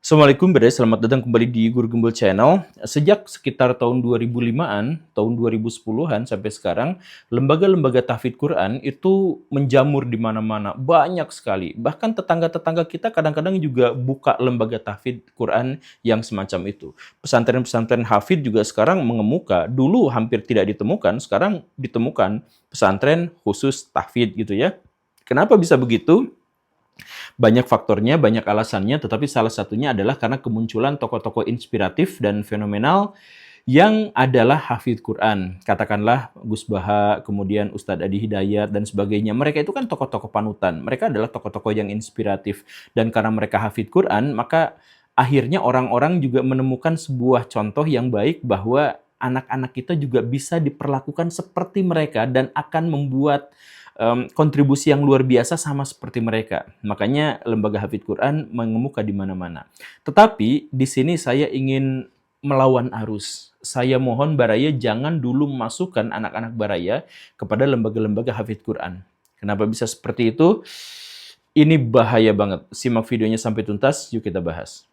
Assalamualaikum Bre, selamat datang kembali di Guru Gembul Channel. Sejak sekitar tahun 2005-an, tahun 2010-an sampai sekarang, lembaga-lembaga tahfidz Quran itu menjamur di mana-mana, banyak sekali. Bahkan tetangga-tetangga kita kadang-kadang juga buka lembaga tahfidz Quran yang semacam itu. Pesantren-pesantren hafidz juga sekarang mengemuka. Dulu hampir tidak ditemukan, sekarang ditemukan pesantren khusus tahfidz gitu ya. Kenapa bisa begitu? Banyak faktornya, banyak alasannya, tetapi salah satunya adalah karena kemunculan tokoh-tokoh inspiratif dan fenomenal yang adalah hafidz Quran. Katakanlah Gus Baha, kemudian Ustadz Adi Hidayat, dan sebagainya. Mereka itu kan tokoh-tokoh panutan. Mereka adalah tokoh-tokoh yang inspiratif. Dan karena mereka hafidz Quran, maka akhirnya orang-orang juga menemukan sebuah contoh yang baik bahwa anak-anak kita juga bisa diperlakukan seperti mereka dan akan membuat kontribusi yang luar biasa sama seperti mereka. Makanya lembaga hafidz Quran mengemuka di mana-mana. Tetapi di sini saya ingin melawan arus. Saya mohon Baraya jangan dulu memasukkan anak-anak Baraya kepada lembaga-lembaga hafidz Quran. Kenapa bisa seperti itu? Ini bahaya banget. Simak videonya sampai tuntas, yuk kita bahas.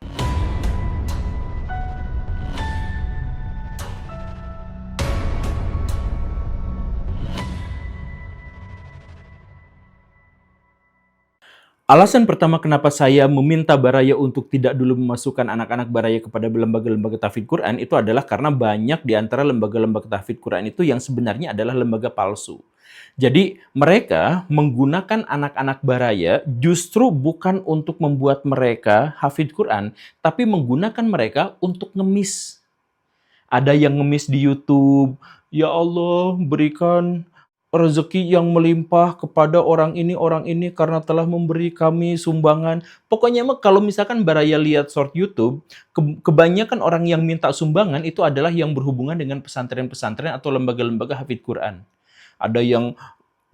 Alasan pertama kenapa saya meminta Baraya untuk tidak dulu memasukkan anak-anak Baraya kepada lembaga-lembaga tahfidz Quran itu adalah karena banyak di antara lembaga-lembaga tahfidz Quran itu yang sebenarnya adalah lembaga palsu. Jadi mereka menggunakan anak-anak Baraya justru bukan untuk membuat mereka hafidz Quran, tapi menggunakan mereka untuk ngemis. Ada yang ngemis di YouTube, ya Allah berikan rezeki yang melimpah kepada orang ini karena telah memberi kami sumbangan. Pokoknya mah kalau misalkan Baraya lihat short YouTube, kebanyakan orang yang minta sumbangan itu adalah yang berhubungan dengan pesantren-pesantren atau lembaga-lembaga hafidz Quran. Ada yang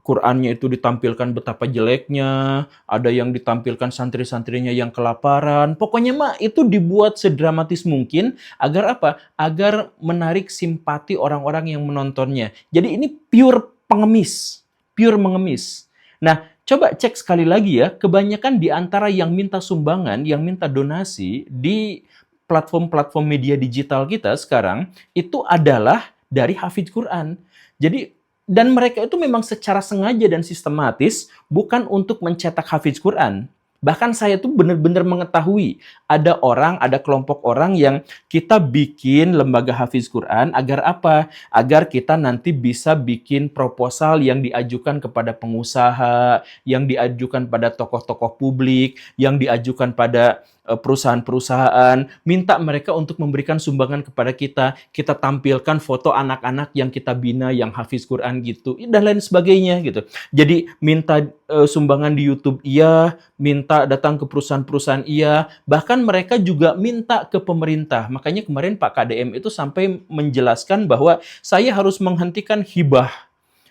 Qurannya itu ditampilkan betapa jeleknya, ada yang ditampilkan santri-santrinya yang kelaparan. Pokoknya mah itu dibuat sedramatis mungkin agar apa? Agar menarik simpati orang-orang yang menontonnya. Jadi ini pure pengemis, pure mengemis. Nah, coba cek sekali lagi ya, kebanyakan di antara yang minta sumbangan, yang minta donasi di platform-platform media digital kita sekarang, itu adalah dari hafidz Quran. Jadi dan mereka itu memang secara sengaja dan sistematis bukan untuk mencetak hafidz Quran. Bahkan saya tuh benar-benar mengetahui ada orang, ada kelompok orang yang kita bikin lembaga hafidz Quran agar apa? Agar kita nanti bisa bikin proposal yang diajukan kepada pengusaha, yang diajukan pada tokoh-tokoh publik, yang diajukan pada perusahaan-perusahaan, minta mereka untuk memberikan sumbangan kepada kita. Kita tampilkan foto anak-anak yang kita bina, yang hafidz Quran gitu, dan lain sebagainya gitu. Jadi minta sumbangan di YouTube iya, minta datang ke perusahaan-perusahaan iya, bahkan mereka juga minta ke pemerintah. Makanya kemarin Pak KDM itu sampai menjelaskan bahwa saya harus menghentikan hibah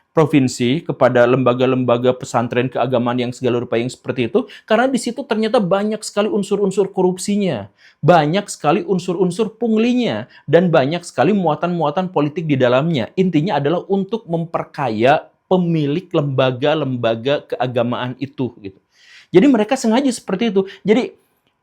provinsi kepada lembaga-lembaga pesantren keagamaan yang segala rupa yang seperti itu, karena di situ ternyata banyak sekali unsur-unsur korupsinya, banyak sekali unsur-unsur punglinya, dan banyak sekali muatan-muatan politik di dalamnya. Intinya adalah untuk memperkaya pemilik lembaga-lembaga keagamaan itu gitu. Jadi mereka sengaja seperti itu. Jadi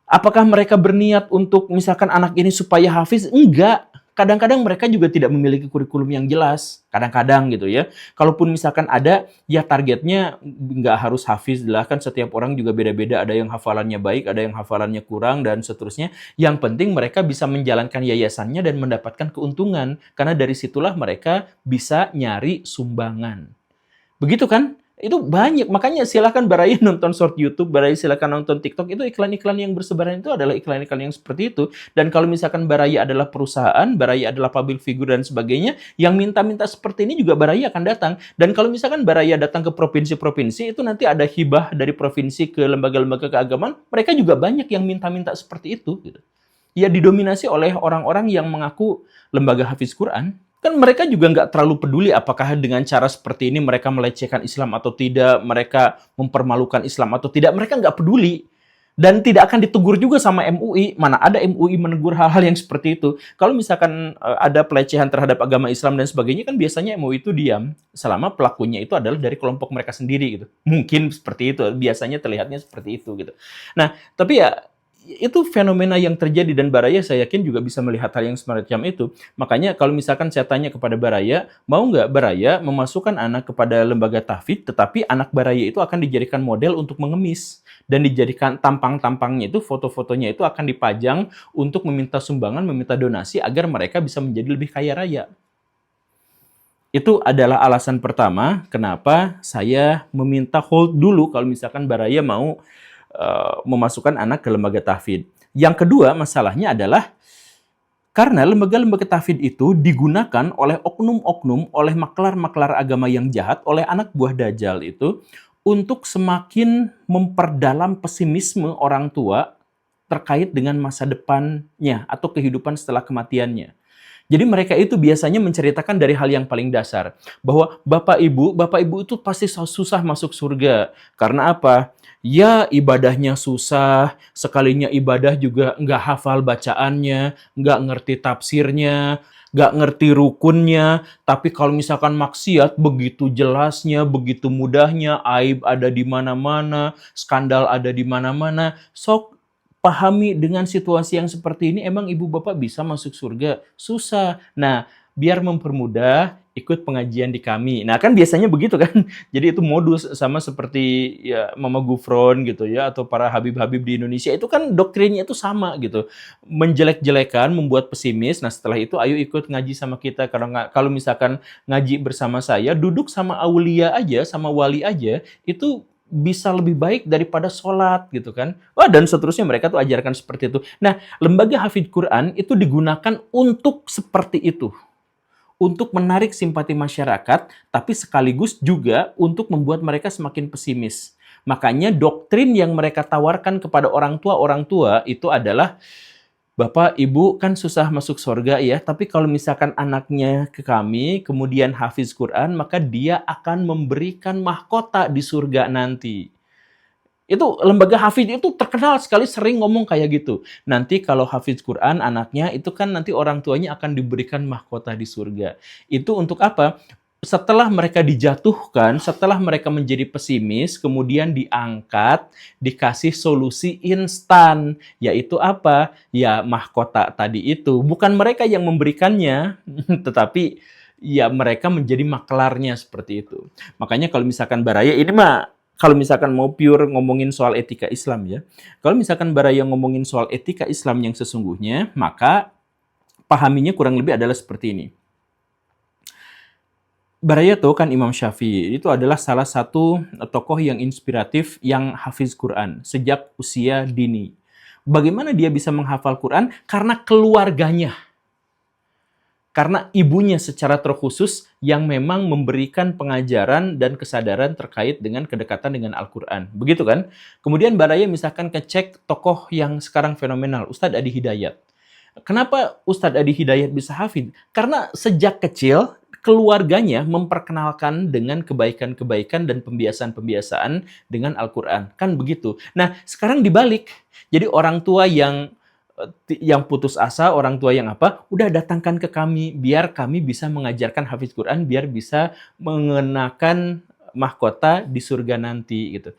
apakah mereka berniat untuk misalkan anak ini supaya hafiz? Enggak. Kadang-kadang mereka juga tidak memiliki kurikulum yang jelas. Kadang-kadang gitu ya. Kalaupun misalkan ada, ya targetnya nggak harus hafiz lah. Kan setiap orang juga beda-beda. Ada yang hafalannya baik, ada yang hafalannya kurang, dan seterusnya. Yang penting mereka bisa menjalankan yayasannya dan mendapatkan keuntungan. Karena dari situlah mereka bisa nyari sumbangan. Begitu kan? Itu banyak. Makanya silakan Baraya nonton short YouTube, Baraya silakan nonton TikTok. Itu iklan-iklan yang bersebaran itu adalah iklan-iklan yang seperti itu. Dan kalau misalkan Baraya adalah perusahaan, Baraya adalah public figure dan sebagainya, yang minta-minta seperti ini juga Baraya akan datang. Dan kalau misalkan Baraya datang ke provinsi-provinsi, itu nanti ada hibah dari provinsi ke lembaga-lembaga keagamaan, mereka juga banyak yang minta-minta seperti itu. Gitu. Ya didominasi oleh orang-orang yang mengaku lembaga hafidz Quran. Kan mereka juga nggak terlalu peduli apakah dengan cara seperti ini mereka melecehkan Islam atau tidak, mereka mempermalukan Islam atau tidak, mereka nggak peduli. Dan tidak akan ditegur juga sama MUI, mana ada MUI menegur hal-hal yang seperti itu. Kalau misalkan ada pelecehan terhadap agama Islam dan sebagainya, kan biasanya MUI itu diam, selama pelakunya itu adalah dari kelompok mereka sendiri gitu. Mungkin seperti itu, biasanya terlihatnya seperti itu gitu. Nah, tapi ya itu fenomena yang terjadi dan Baraya saya yakin juga bisa melihat hal yang semacam itu. Makanya kalau misalkan saya tanya kepada Baraya, mau nggak Baraya memasukkan anak kepada lembaga tahfidz, tetapi anak Baraya itu akan dijadikan model untuk mengemis dan dijadikan tampang-tampangnya itu, foto-fotonya itu akan dipajang untuk meminta sumbangan, meminta donasi agar mereka bisa menjadi lebih kaya raya. Itu adalah alasan pertama kenapa saya meminta hold dulu kalau misalkan Baraya mau memasukkan anak ke lembaga tahfidz. Yang kedua masalahnya adalah karena lembaga-lembaga tahfidz itu digunakan oleh oknum-oknum, oleh maklar-maklar agama yang jahat, oleh anak buah Dajjal itu untuk semakin memperdalam pesimisme orang tua terkait dengan masa depannya atau kehidupan setelah kematiannya. Jadi mereka itu biasanya menceritakan dari hal yang paling dasar. Bahwa Bapak Ibu itu pasti susah masuk surga. Karena apa? Ya ibadahnya susah, sekalinya ibadah juga nggak hafal bacaannya, nggak ngerti tafsirnya, nggak ngerti rukunnya, tapi kalau misalkan maksiat begitu jelasnya, begitu mudahnya, aib ada di mana-mana, skandal ada di mana-mana, sok pahami dengan situasi yang seperti ini, emang ibu bapak bisa masuk surga? Susah. Nah, biar mempermudah, ikut pengajian di kami. Nah, kan biasanya begitu kan. Jadi itu modus sama seperti ya Mama Gufron gitu ya, atau para habib-habib di Indonesia. Itu kan doktrinnya itu sama gitu. Menjelek-jelekan, membuat pesimis. Nah, setelah itu ayo ikut ngaji sama kita. Kalau misalkan ngaji bersama saya, duduk sama aulia aja, sama wali aja, itu bisa lebih baik daripada sholat gitu kan. Wah, dan seterusnya mereka tuh ajarkan seperti itu. Nah, lembaga hafidz Quran itu digunakan untuk seperti itu. Untuk menarik simpati masyarakat, tapi sekaligus juga untuk membuat mereka semakin pesimis. Makanya doktrin yang mereka tawarkan kepada orang tua itu adalah Bapak, Ibu kan susah masuk surga ya, tapi kalau misalkan anaknya ke kami, kemudian hafiz Quran, maka dia akan memberikan mahkota di surga nanti. Itu lembaga hafidz itu terkenal sekali sering ngomong kayak gitu. Nanti kalau hafiz Quran anaknya itu kan nanti orang tuanya akan diberikan mahkota di surga. Itu untuk apa? Setelah mereka dijatuhkan, setelah mereka menjadi pesimis, kemudian diangkat, dikasih solusi instan, yaitu apa? Ya mahkota tadi itu. Bukan mereka yang memberikannya, tetapi ya mereka menjadi maklarnya seperti itu. Makanya kalau misalkan Baraya, ini mah kalau misalkan mau pure ngomongin soal etika Islam ya, kalau misalkan Baraya ngomongin soal etika Islam yang sesungguhnya, maka pahaminya kurang lebih adalah seperti ini. Baraya tahu kan Imam Syafi'i itu adalah salah satu tokoh yang inspiratif yang hafiz Quran sejak usia dini. Bagaimana dia bisa menghafal Quran? Karena keluarganya. Karena ibunya secara terkhusus yang memang memberikan pengajaran dan kesadaran terkait dengan kedekatan dengan Al-Quran. Begitu kan? Kemudian Baraya misalkan ngecek tokoh yang sekarang fenomenal, Ustadz Adi Hidayat. Kenapa Ustadz Adi Hidayat bisa hafid? Karena sejak kecil keluarganya memperkenalkan dengan kebaikan-kebaikan dan pembiasaan-pembiasaan dengan Al-Quran. Kan begitu. Nah, sekarang dibalik. Jadi orang tua yang putus asa, orang tua yang apa, udah datangkan ke kami, biar kami bisa mengajarkan hafiz Quran, biar bisa mengenakan mahkota di surga nanti gitu.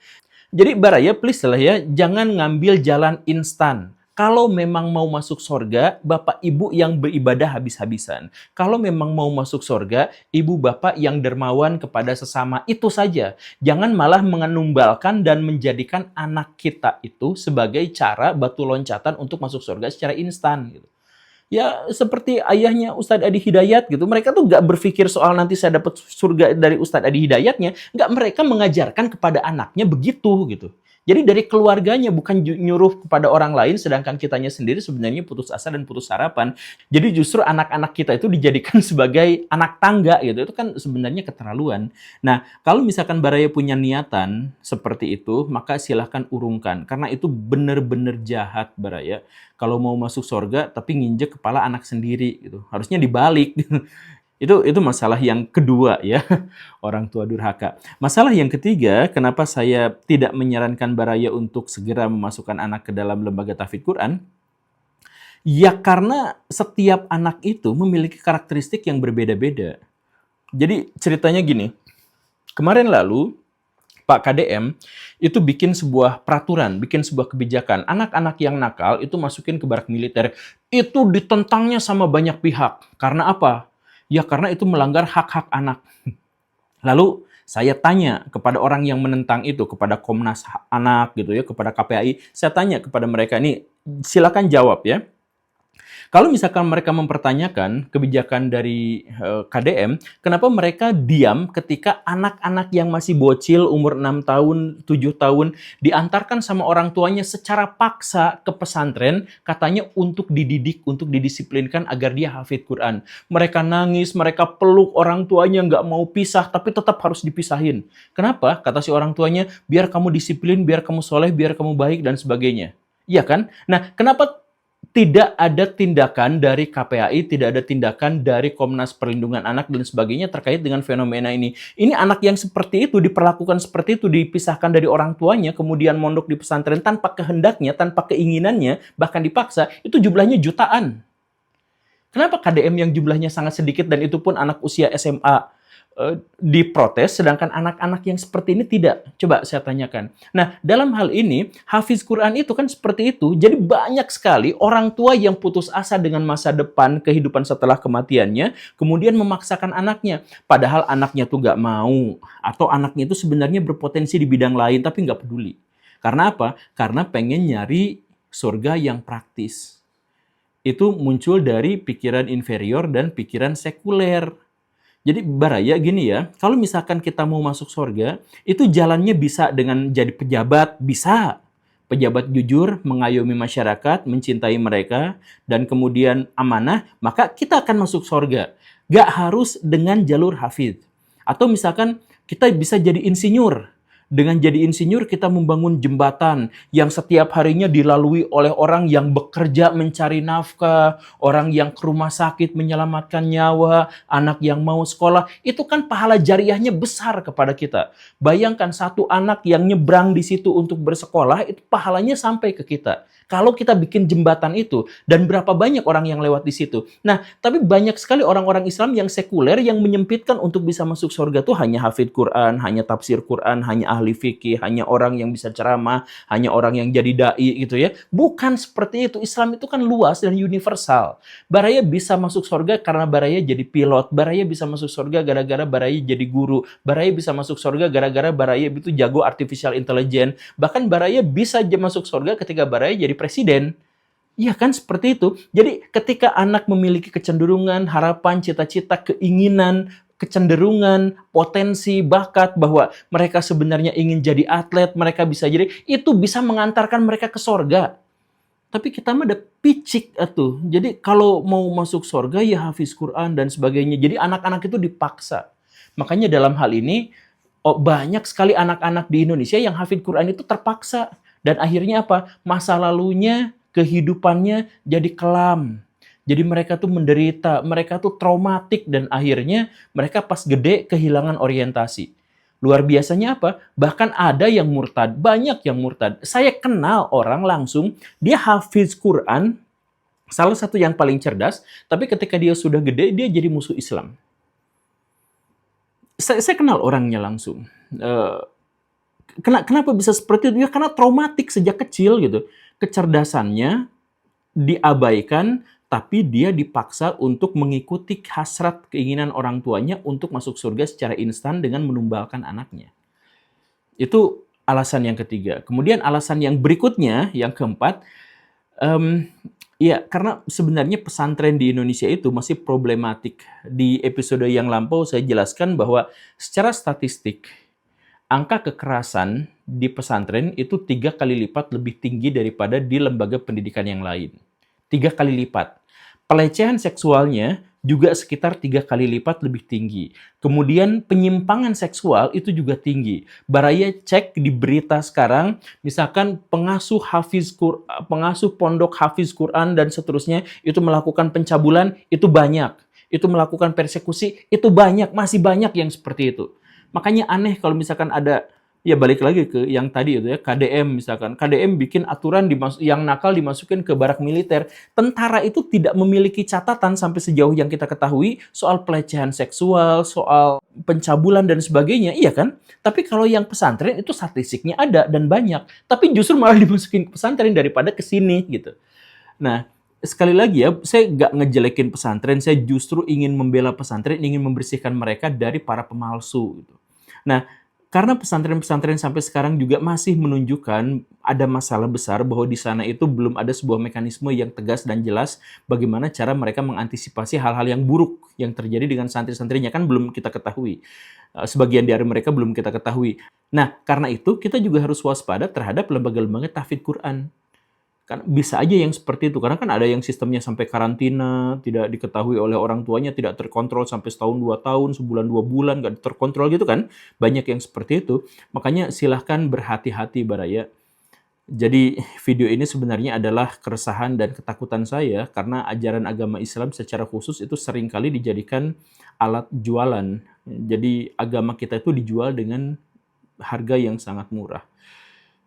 Jadi Baraya, please lah ya, jangan ngambil jalan instan. Kalau memang mau masuk surga, bapak ibu yang beribadah habis-habisan. Kalau memang mau masuk surga, ibu bapak yang dermawan kepada sesama, itu saja. Jangan malah mengenumbalkan dan menjadikan anak kita itu sebagai cara batu loncatan untuk masuk surga secara instan gitu. Ya seperti ayahnya Ustadz Adi Hidayat gitu. Mereka tuh gak berpikir soal nanti saya dapat surga dari Ustadz Adi Hidayatnya. Nggak, mereka mengajarkan kepada anaknya begitu gitu. Jadi dari keluarganya, bukan nyuruh kepada orang lain, sedangkan kitanya sendiri sebenarnya putus asa dan putus harapan. Jadi justru anak-anak kita itu dijadikan sebagai anak tangga gitu. Itu kan sebenarnya keterlaluan. Nah, kalau misalkan Baraya punya niatan seperti itu, maka silahkan urungkan. Karena itu benar-benar jahat Baraya. Kalau mau masuk surga tapi nginjek kepala anak sendiri gitu. Harusnya dibalik. Itu masalah yang kedua ya, orang tua durhaka. Masalah yang ketiga, kenapa saya tidak menyarankan Baraya untuk segera memasukkan anak ke dalam lembaga tahfidz Quran? Ya karena setiap anak itu memiliki karakteristik yang berbeda-beda. Jadi ceritanya gini, kemarin lalu Pak KDM itu bikin sebuah peraturan, bikin sebuah kebijakan. Anak-anak yang nakal itu masukin ke barak militer. Itu ditentangnya sama banyak pihak. Karena apa? Ya karena itu melanggar hak-hak anak. Lalu saya tanya kepada orang yang menentang itu, kepada Komnas Anak gitu ya, kepada KPAI, saya tanya kepada mereka ini, silakan jawab ya. Kalau misalkan mereka mempertanyakan kebijakan dari KDM, kenapa mereka diam ketika anak-anak yang masih bocil umur 6 tahun, 7 tahun diantarkan sama orang tuanya secara paksa ke pesantren, katanya untuk dididik, untuk didisiplinkan agar dia hafid Quran. Mereka nangis, mereka peluk orang tuanya, nggak mau pisah, tapi tetap harus dipisahin. Kenapa? Kata si orang tuanya, biar kamu disiplin, biar kamu soleh, biar kamu baik, dan sebagainya. Iya kan? Nah, kenapa tidak ada tindakan dari KPAI, tidak ada tindakan dari Komnas Perlindungan Anak dan sebagainya terkait dengan fenomena ini. Ini anak yang seperti itu, diperlakukan seperti itu, dipisahkan dari orang tuanya, kemudian mondok di pesantren tanpa kehendaknya, tanpa keinginannya, bahkan dipaksa, itu jumlahnya jutaan. Kenapa KDM yang jumlahnya sangat sedikit dan itu pun anak usia SMA diprotes, sedangkan anak-anak yang seperti ini tidak? Coba saya tanyakan. Nah, dalam hal ini, hafiz Quran itu kan seperti itu. Jadi banyak sekali orang tua yang putus asa dengan masa depan, kehidupan setelah kematiannya, kemudian memaksakan anaknya. Padahal anaknya tuh nggak mau, atau anaknya itu sebenarnya berpotensi di bidang lain, tapi nggak peduli. Karena apa? Karena pengen nyari surga yang praktis. Itu muncul dari pikiran inferior dan pikiran sekuler. Jadi baraya gini ya, kalau misalkan kita mau masuk surga, itu jalannya bisa dengan jadi pejabat, bisa. Pejabat jujur, mengayomi masyarakat, mencintai mereka, dan kemudian amanah, maka kita akan masuk surga. Gak harus dengan jalur hafidz. Atau misalkan kita bisa jadi insinyur. Dengan jadi insinyur kita membangun jembatan yang setiap harinya dilalui oleh orang yang bekerja mencari nafkah, orang yang ke rumah sakit menyelamatkan nyawa, anak yang mau sekolah. Itu kan pahala jariahnya besar kepada kita. Bayangkan satu anak yang nyebrang di situ untuk bersekolah, itu pahalanya sampai ke kita. Kalau kita bikin jembatan itu, dan berapa banyak orang yang lewat di situ. Nah, tapi banyak sekali orang-orang Islam yang sekuler yang menyempitkan untuk bisa masuk surga tuh hanya hafid Quran, hanya tafsir Quran, hanya ahli fikih, hanya orang yang bisa ceramah, hanya orang yang jadi dai gitu ya. Bukan seperti itu. Islam itu kan luas dan universal. Baraya bisa masuk surga karena Baraya jadi pilot. Baraya bisa masuk surga gara-gara Baraya jadi guru. Baraya bisa masuk surga gara-gara Baraya itu jago artificial intelligence. Bahkan Baraya bisa masuk surga ketika Baraya jadi presiden. Iya kan seperti itu. Jadi ketika anak memiliki kecenderungan, harapan, cita-cita, keinginan, kecenderungan, potensi, bakat bahwa mereka sebenarnya ingin jadi atlet, mereka bisa jadi, itu bisa mengantarkan mereka ke sorga. Tapi kita mah ada picik atuh. Jadi kalau mau masuk sorga ya hafiz Quran dan sebagainya. Jadi anak-anak itu dipaksa. Makanya dalam hal ini banyak sekali anak-anak di Indonesia yang hafid Quran itu terpaksa. Dan akhirnya apa? Masa lalunya, kehidupannya jadi kelam. Jadi mereka tuh menderita, mereka tuh traumatik, dan akhirnya mereka pas gede kehilangan orientasi. Luar biasanya apa? Bahkan ada yang murtad, banyak yang murtad. Saya kenal orang langsung, dia hafiz Quran, salah satu yang paling cerdas, tapi ketika dia sudah gede, dia jadi musuh Islam. Saya kenal orangnya langsung. Kenapa bisa seperti itu? Ya karena traumatik sejak kecil gitu. Kecerdasannya diabaikan, tapi dia dipaksa untuk mengikuti hasrat keinginan orang tuanya untuk masuk surga secara instan dengan menumbalkan anaknya. Itu alasan yang ketiga. Kemudian alasan yang berikutnya, yang keempat, ya karena sebenarnya pesantren di Indonesia itu masih problematik. Di episode yang lampau saya jelaskan bahwa secara statistik, angka kekerasan di pesantren itu 3 kali lipat lebih tinggi daripada di lembaga pendidikan yang lain. 3 kali lipat. Pelecehan seksualnya juga sekitar 3 kali lipat lebih tinggi. Kemudian penyimpangan seksual itu juga tinggi. Baraya cek di berita sekarang, misalkan pengasuh pondok hafiz Quran dan seterusnya itu melakukan pencabulan, itu banyak. Itu melakukan persekusi, itu banyak, masih banyak yang seperti itu. Makanya aneh kalau misalkan ada Ya balik lagi ke yang tadi itu ya, KDM misalkan. KDM bikin aturan yang nakal dimasukin ke barak militer. Tentara itu tidak memiliki catatan sampai sejauh yang kita ketahui soal pelecehan seksual, soal pencabulan dan sebagainya, iya kan? Tapi kalau yang pesantren itu statistiknya ada dan banyak. Tapi justru malah dimasukin ke pesantren daripada ke sini gitu. Nah, sekali lagi ya, saya nggak ngejelekin pesantren, saya justru ingin membela pesantren, ingin membersihkan mereka dari para pemalsu gitu. Nah, karena pesantren-pesantren sampai sekarang juga masih menunjukkan ada masalah besar bahwa di sana itu belum ada sebuah mekanisme yang tegas dan jelas bagaimana cara mereka mengantisipasi hal-hal yang buruk yang terjadi dengan santri-santrinya, kan belum kita ketahui. Sebagian dari mereka belum kita ketahui. Nah, karena itu kita juga harus waspada terhadap lembaga-lembaga tahfidz Quran. Kan bisa aja yang seperti itu, karena kan ada yang sistemnya sampai karantina, tidak diketahui oleh orang tuanya, tidak terkontrol sampai setahun, 2 tahun, sebulan, 2 bulan, nggak terkontrol gitu kan. Banyak yang seperti itu. Makanya silahkan berhati-hati Baraya. Jadi video ini sebenarnya adalah keresahan dan ketakutan saya karena ajaran agama Islam secara khusus itu seringkali dijadikan alat jualan. Jadi agama kita itu dijual dengan harga yang sangat murah.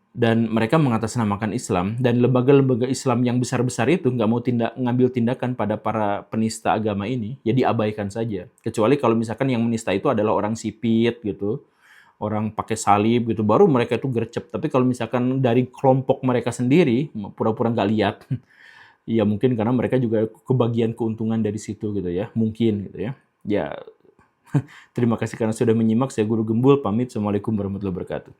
Dan mereka mengatasnamakan Islam, dan lembaga-lembaga Islam yang besar-besar itu nggak mau ngambil tindakan pada para penista agama ini, ya diabaikan saja. Kecuali kalau misalkan yang menista itu adalah orang sipit gitu, orang pakai salib gitu, baru mereka itu gercep. Tapi kalau misalkan dari kelompok mereka sendiri, pura-pura nggak lihat, ya mungkin karena mereka juga kebagian keuntungan dari situ gitu ya, mungkin gitu ya. Ya, terima kasih karena sudah menyimak. Saya Guru Gembul, pamit. Assalamualaikum warahmatullahi wabarakatuh.